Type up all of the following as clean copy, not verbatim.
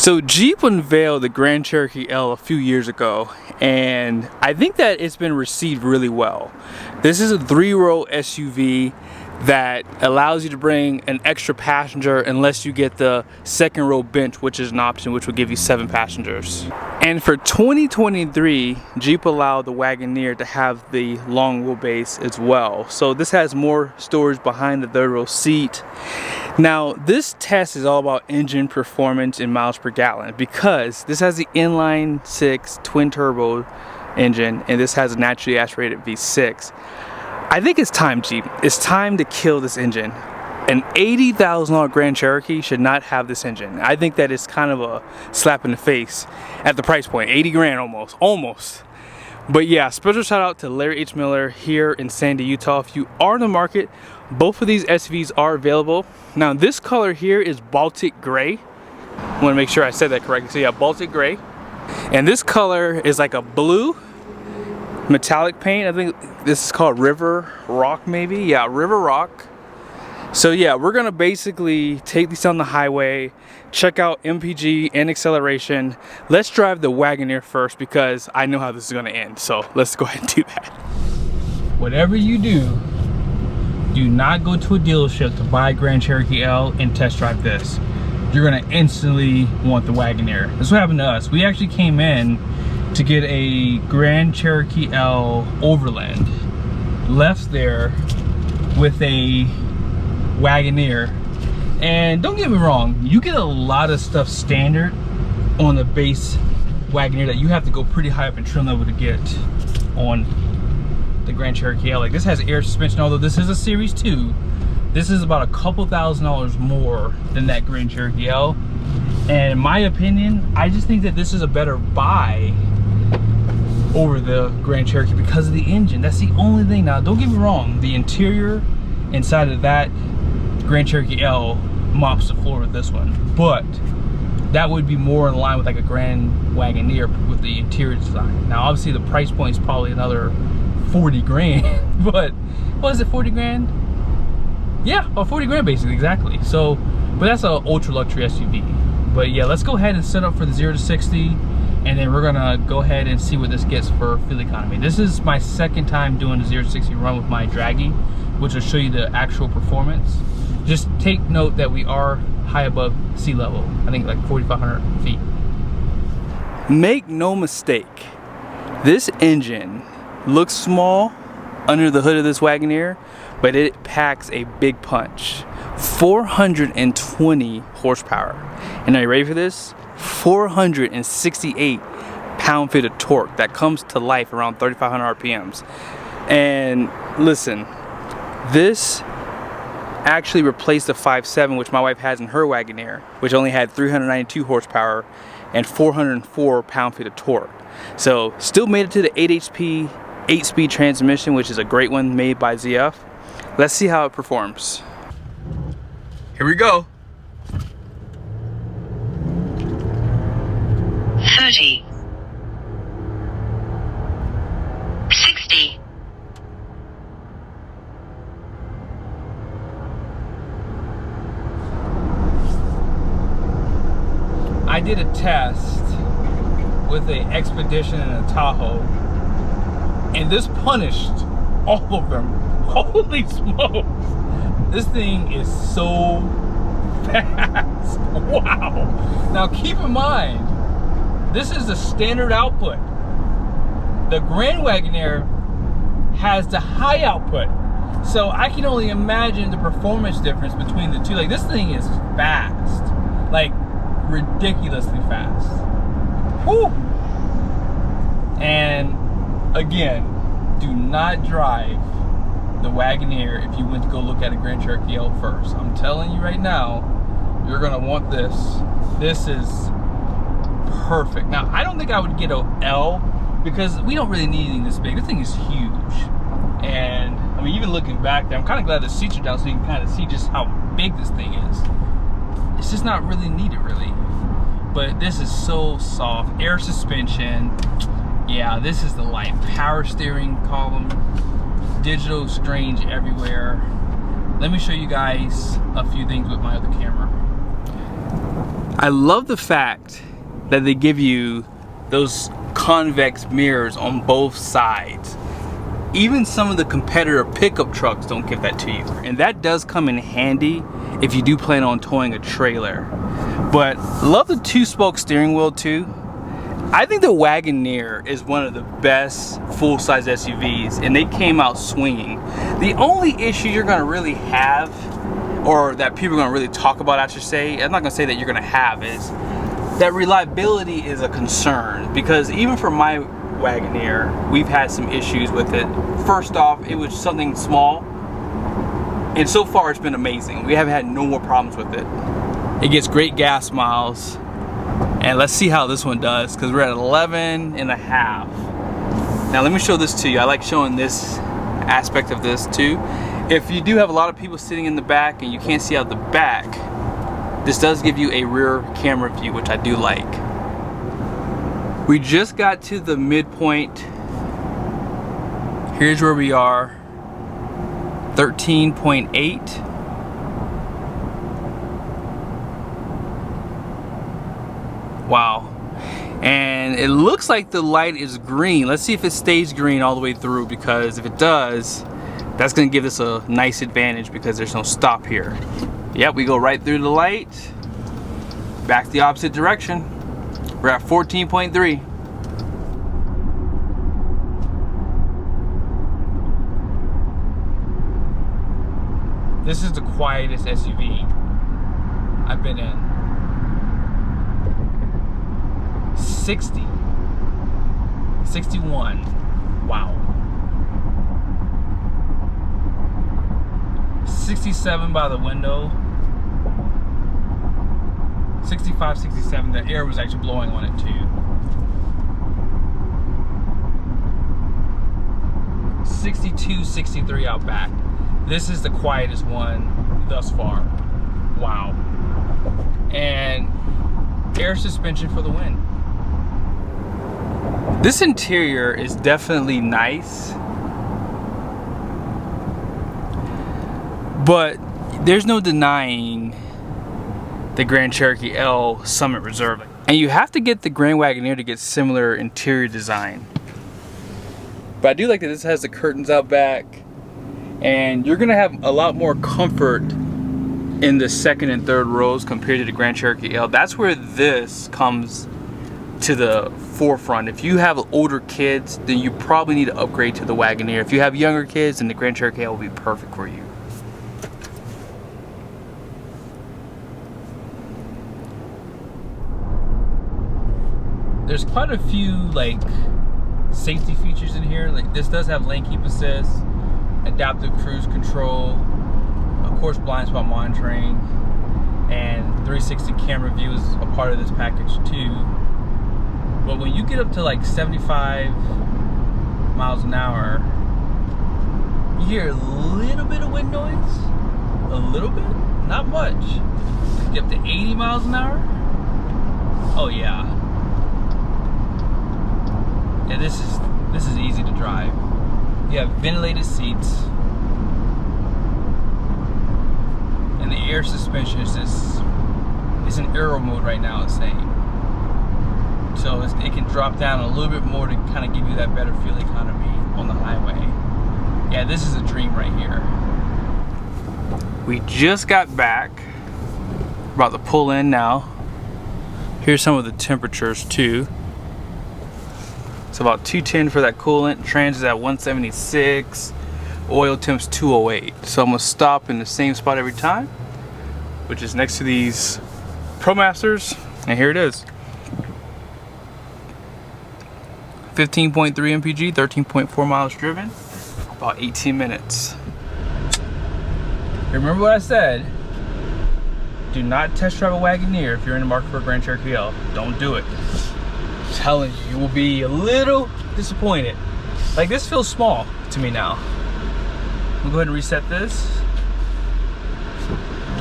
So Jeep unveiled the Grand Cherokee L a few years ago, and I think that it's been received really well. This is a 3-row SUV that allows you to bring an extra passenger unless you get the 2nd row bench, which is an option, which will give you 7 passengers. And for 2023, Jeep allowed the Wagoneer to have the long wheelbase as well. So this has more storage behind the 3rd row seat. Now this test is all about engine performance in miles per gallon, because this has the inline 6 twin turbo engine and this has a naturally aspirated V6. I think it's time, Jeep. It's time to kill this engine. An $80,000 Grand Cherokee should not have this engine. I think that it's kind of a slap in the face at the price point. 80 grand almost. But yeah, special shout out to Larry H. Miller here in Sandy, Utah. If you are in the market, both of these SUVs are available. Now this color here is Baltic Gray. I want to make sure I said that correctly. So yeah, Baltic Gray. And this color is like a blue metallic paint. I think this is called River Rock maybe. Yeah, River Rock. So yeah, we're gonna basically take these on the highway, check out MPG and acceleration. Let's drive the Wagoneer first because I know how this is gonna end. So let's go ahead and do that. Whatever you do not go to a dealership to buy Grand Cherokee L and test drive this. You're gonna instantly want the Wagoneer. This is what happened to us. We actually came in to get a Grand Cherokee L Overland, left there with a Wagoneer, and don't get me wrong, you get a lot of stuff standard on the base Wagoneer that you have to go pretty high up in trim level to get on the Grand Cherokee L. Like this has air suspension, although this is a Series 2. This is about a couple $1,000s more than that Grand Cherokee L. And in my opinion, I just think that this is a better buy over the Grand Cherokee because of the engine. That's the only thing. Now, don't get me wrong, the interior inside of that Grand Cherokee L mops the floor with this one, but that would be more in line with like a Grand Wagoneer with the interior design. Now, obviously, the price point is probably another 40 grand, but what is it, 40 grand? Yeah, about 40 grand basically, exactly. So, but that's an ultra luxury SUV. But yeah, let's go ahead and set up for the 0 to 60. And then we're gonna go ahead and see what this gets for fuel economy. This is my 2nd time doing the 0 to 60 run with my Draggy, which will show you the actual performance. Just take note that we are high above sea level. I think like 4,500 feet. Make no mistake, this engine looks small under the hood of this Wagoneer, but it packs a big punch. 420 horsepower. And are you ready for this? 468 pound-feet of torque that comes to life around 3,500 RPMs. And listen, this actually replaced the 5.7, which my wife has in her Wagoneer, which only had 392 horsepower and 404 pound-feet of torque. So still made it to the 8 HP, 8-speed transmission, which is a great one made by ZF. Let's see how it performs. Here we go. 30, 60, 60. I did a test with an Expedition and a Tahoe, and this punished all of them. Holy smokes! This thing is so fast. Wow. Now keep in mind, this is the standard output. The Grand Wagoneer has the high output. So I can only imagine the performance difference between the two. Like this thing is fast. Like ridiculously fast. Whew. And again, do not drive the Wagoneer if you went to go look at a Grand Cherokee L first. I'm telling you right now, you're gonna want this. This is perfect. Now, I don't think I would get a L because we don't really need anything this big. This thing is huge. And I mean, even looking back there, I'm kind of glad the seats are down so you can kind of see just how big this thing is. It's just not really needed, really. But this is so soft. Air suspension. Yeah, this is the life. Power steering column. Digital strange everywhere. Let me show you guys a few things with my other camera. I love the fact that they give you those convex mirrors on both sides. Even some of the competitor pickup trucks don't give that to you. And that does come in handy if you do plan on towing a trailer. But love the 2-spoke steering wheel too. I think the Wagoneer is one of the best full-size SUVs, and they came out swinging. The only issue you're gonna really have, or that people are gonna really talk about, I should say, I'm not gonna say that you're gonna have, is that reliability is a concern. Because even for my Wagoneer, we've had some issues with it. First off, it was something small, and so far it's been amazing. We haven't had no more problems with it. It gets great gas miles. And let's see how this one does, because we're at 11.5. Now let me show this to you. I like showing this aspect of this too. If you do have a lot of people sitting in the back and you can't see out the back, this does give you a rear camera view, which I do like. We just got to the midpoint. Here's where we are, 13.8. Wow. And it looks like the light is green. Let's see if it stays green all the way through, because if it does, that's gonna give us a nice advantage because there's no stop here. Yep, we go right through the light, back the opposite direction. We're at 14.3. This is the quietest SUV I've been in. 60, 61, wow. 67 by the window, 65, 67, the air was actually blowing on it too. 62, 63 out back. This is the quietest one thus far. Wow. And air suspension for the win. This interior is definitely nice, but there's no denying the Grand Cherokee L Summit Reserve. And you have to get the Grand Wagoneer to get similar interior design. But I do like that this has the curtains out back, and you're gonna have a lot more comfort in the second and third rows compared to the Grand Cherokee L. That's where this comes to the forefront. If you have older kids, then you probably need to upgrade to the Wagoneer. If you have younger kids, then the Grand Cherokee L will be perfect for you. There's quite a few like safety features in here. Like this does have lane keep assist, adaptive cruise control, of course blind spot monitoring, and 360 camera view is a part of this package too. But when you get up to like 75 miles an hour, you hear a little bit of wind noise. A little bit, not much. Get up to 80 miles an hour. Oh yeah. Yeah, this is easy to drive. You have ventilated seats, and the air suspension is just, it's in aero mode right now, it's saying. So it can drop down a little bit more to kind of give you that better fuel economy on the highway. Yeah, this is a dream right here. We just got back. We're about to pull in now. Here's some of the temperatures too. It's about 210 for that coolant. Trans is at 176. Oil temp's 208. So I'm gonna stop in the same spot every time, which is next to these ProMasters, and here it is. 15.3 MPG, 13.4 miles driven, about 18 minutes. Remember what I said? Do not test drive a Wagoneer if you're in the market for a Grand Cherokee L. Don't do it. I'm telling you, you will be a little disappointed. Like this feels small to me now. We'll go ahead and reset this.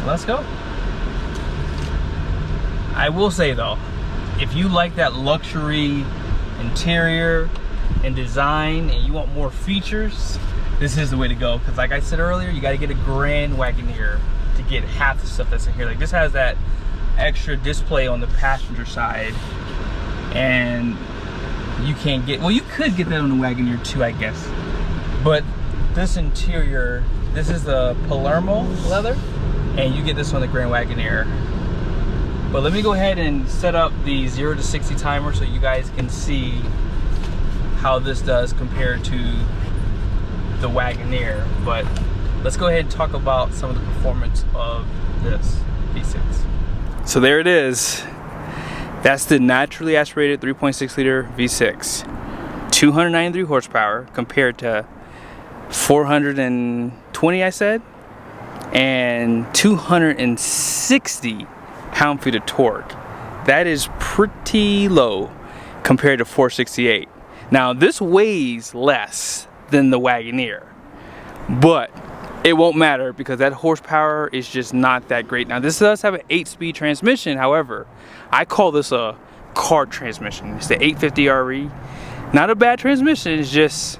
Let's go. I will say though, if you like that luxury interior and design and you want more features, this is the way to go. Because like I said earlier, you got to get a Grand Wagoneer to get half the stuff that's in here. Like this has that extra display on the passenger side, and you can't get, well, you could get that on the Wagoneer too, I guess. But this interior, this is the Palermo leather, and you get this on the Grand Wagoneer. But let me go ahead and set up the 0 to 60 timer so you guys can see how this does compared to the Wagoneer. But let's go ahead and talk about some of the performance of this V6. So there it is. That's the naturally aspirated 3.6 liter V6. 293 horsepower compared to 420, I said, and 260 pound-feet of torque. That is pretty low compared to 468. Now this weighs less than the Wagoneer, but it won't matter because that horsepower is just not that great. Now this does have an 8-speed transmission. However, I call this a kart transmission. It's the 850 RE. Not a bad transmission, it's just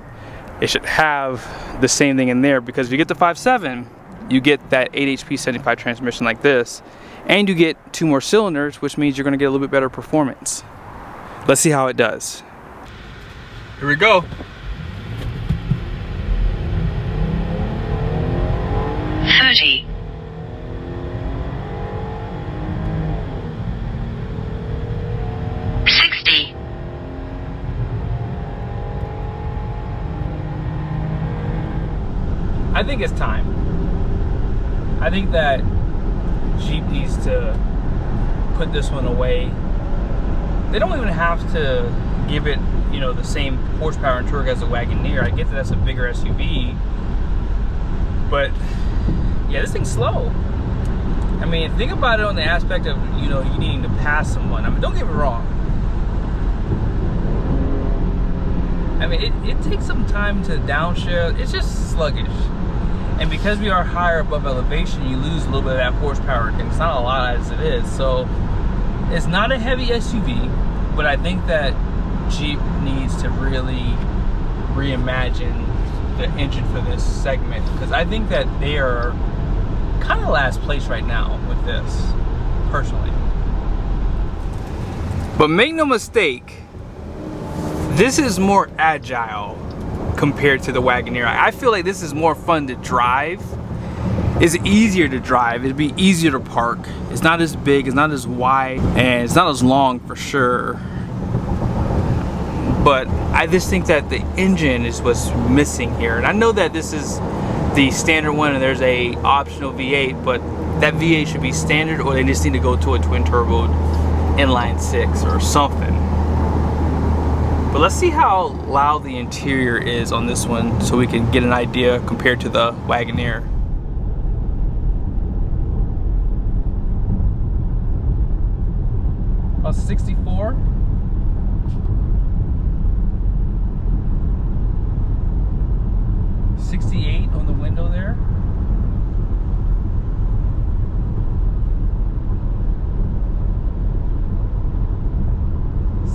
it should have the same thing in there, because if you get the 5.7, you get that 8 HP 75 transmission like this, and you get 2 more cylinders, which means you're going to get a little bit better performance. Let's see how it does. Here we go. $30. $60. I think it's time. I think that Jeep needs to put this one away. They don't even have to give it, you know, the same horsepower and torque as a Wagoneer. I get that that's a bigger SUV, but yeah, this thing's slow. I mean, think about it on the aspect of, you know, you needing to pass someone. I mean, don't get me wrong. I mean, it takes some time to downshift. It's just sluggish. And because we are higher above elevation, you lose a little bit of that horsepower. And it's not a lot as it is. So it's not a heavy SUV, but I think that Jeep needs to really reimagine the engine for this segment, because I think that they are kind of last place right now with this, personally. But make no mistake, this is more agile compared to the Wagoneer. I feel like this is more fun to drive. It's easier to drive. It'd be easier to park. It's not as big, it's not as wide, and it's not as long for sure. But I just think that the engine is what's missing here. And I know that this is the standard one and there's a optional V8, but that V8 should be standard, or they just need to go to a twin turbo inline 6 or something. But let's see how loud the interior is on this one so we can get an idea compared to the Wagoneer. About 64. 68 on the window there.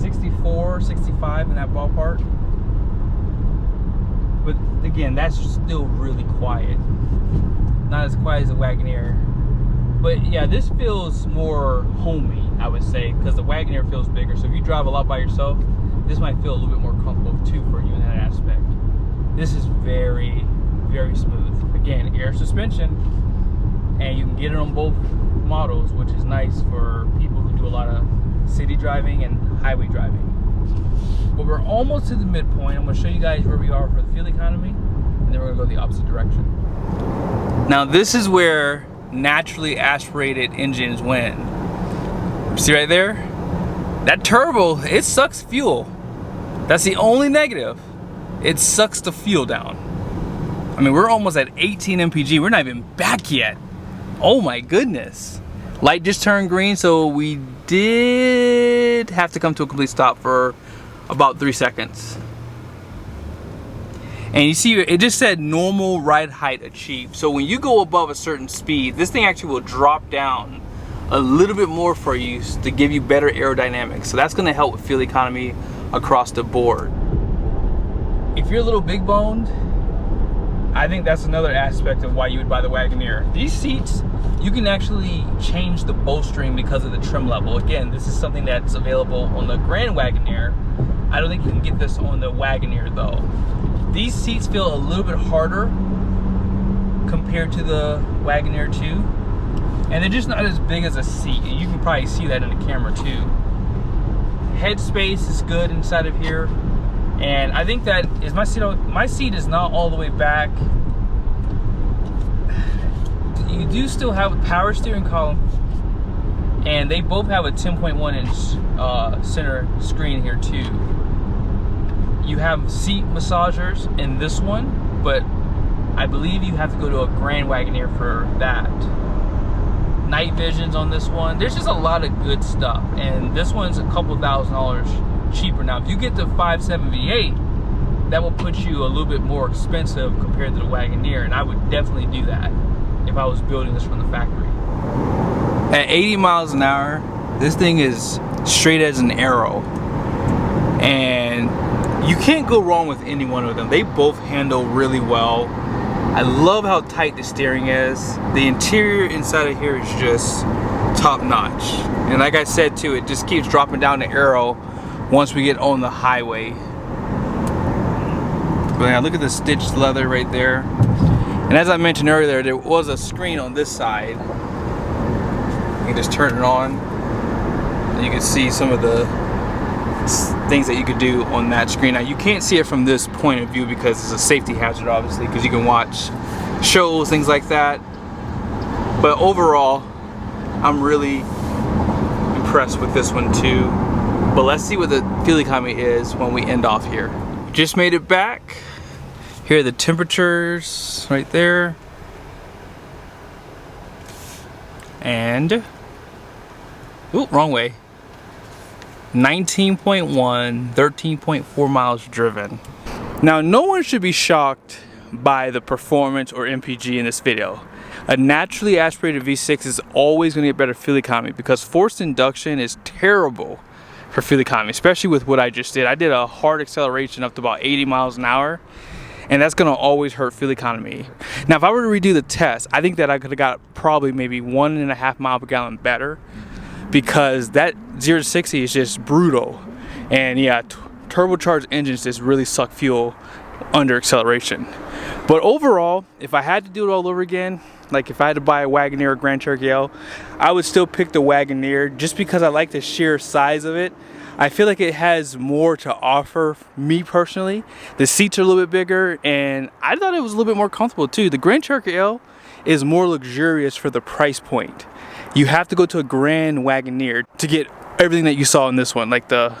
$64, $65 in that ballpark. But again, that's still really quiet. Not as quiet as a Wagoneer. But yeah, this feels more homey, I would say, because the Wagoneer feels bigger. So if you drive a lot by yourself, this might feel a little bit more comfortable too for you in that aspect. This is very, very smooth. Again, air suspension, and you can get it on both models, which is nice for people who do a lot of city driving and highway driving. But we're almost to the midpoint. I'm going to show you guys where we are for the fuel economy, and then we're going to go the opposite direction. Now this is where naturally aspirated engines win. See right there? That turbo, it sucks fuel. That's the only negative. It sucks the fuel down. I mean, we're almost at 18 MPG. We're not even back yet. Oh my goodness. Light just turned green, so we did have to come to a complete stop for about 3 seconds. And you see, it just said normal ride height achieved. So when you go above a certain speed, this thing actually will drop down a little bit more for you to give you better aerodynamics. So that's gonna help with fuel economy across the board. If you're a little big boned, I think that's another aspect of why you would buy the Wagoneer. These seats, you can actually change the bolstering because of the trim level. Again, this is something that's available on the Grand Wagoneer. I don't think you can get this on the Wagoneer though. These seats feel a little bit harder compared to the Wagoneer 2. And they're just not as big as a seat. And you can probably see that in the camera too. Head space is good inside of here. And I think that is my seat is not all the way back. You do still have a power steering column, and they both have a 10.1 inch center screen here too. You have seat massagers in this one, but I believe you have to go to a Grand Wagoneer for that. Night visions on this one. There's just a lot of good stuff, and this one's a couple $1,000s cheaper. Now if you get the 5.7 V8, that will put you a little bit more expensive compared to the Wagoneer, and I would definitely do that if I was building this from the factory. At 80 miles an hour, this thing is straight as an arrow, and you can't go wrong with any one of them. They both handle really well. I love how tight the steering is. The interior inside of here is just top notch, and like I said too, it just keeps dropping down the arrow once we get on the highway. But yeah, look at the stitched leather right there. And as I mentioned earlier, there was a screen on this side. You can just turn it on, and you can see some of the things that you could do on that screen. Now you can't see it from this point of view because it's a safety hazard, obviously, because you can watch shows, things like that. But overall, I'm really impressed with this one too. But let's see what the fuel economy is when we end off here. Just made it back. Here are the temperatures right there. And, ooh, wrong way. 19.1, 13.4 miles driven. Now, no one should be shocked by the performance or MPG in this video. A naturally aspirated V6 is always going to get better fuel economy because forced induction is terrible for fuel economy, especially with what I just did. I did a hard acceleration up to about 80 miles an hour, and that's gonna always hurt fuel economy. Now, if I were to redo the test, I think that I could have got probably maybe 1.5 miles per gallon better, because that 0 to 60 is just brutal. And yeah, turbocharged engines just really suck fuel under acceleration. But overall, if I had to do it all over again, like if I had to buy a Wagoneer or Grand Cherokee L, I would still pick the Wagoneer just because I like the sheer size of it. I feel like it has more to offer me personally. The seats are a little bit bigger, and I thought it was a little bit more comfortable too. The Grand Cherokee L is more luxurious for the price point. You have to go to a Grand Wagoneer to get everything that you saw in this one, like the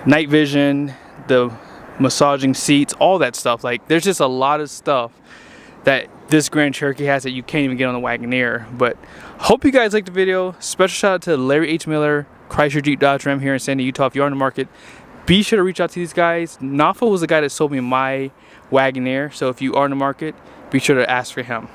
night vision, the massaging seats, all that stuff. Like, there's just a lot of stuff that this Grand Cherokee has that you can't even get on the Wagoneer. But hope you guys liked the video. Special shout out to Larry H. Miller, Chrysler Jeep Dodge Ram here in Sandy, Utah. If you're on the market, be sure to reach out to these guys. Nafa was the guy that sold me my Wagoneer, so if you are in the market, be sure to ask for him.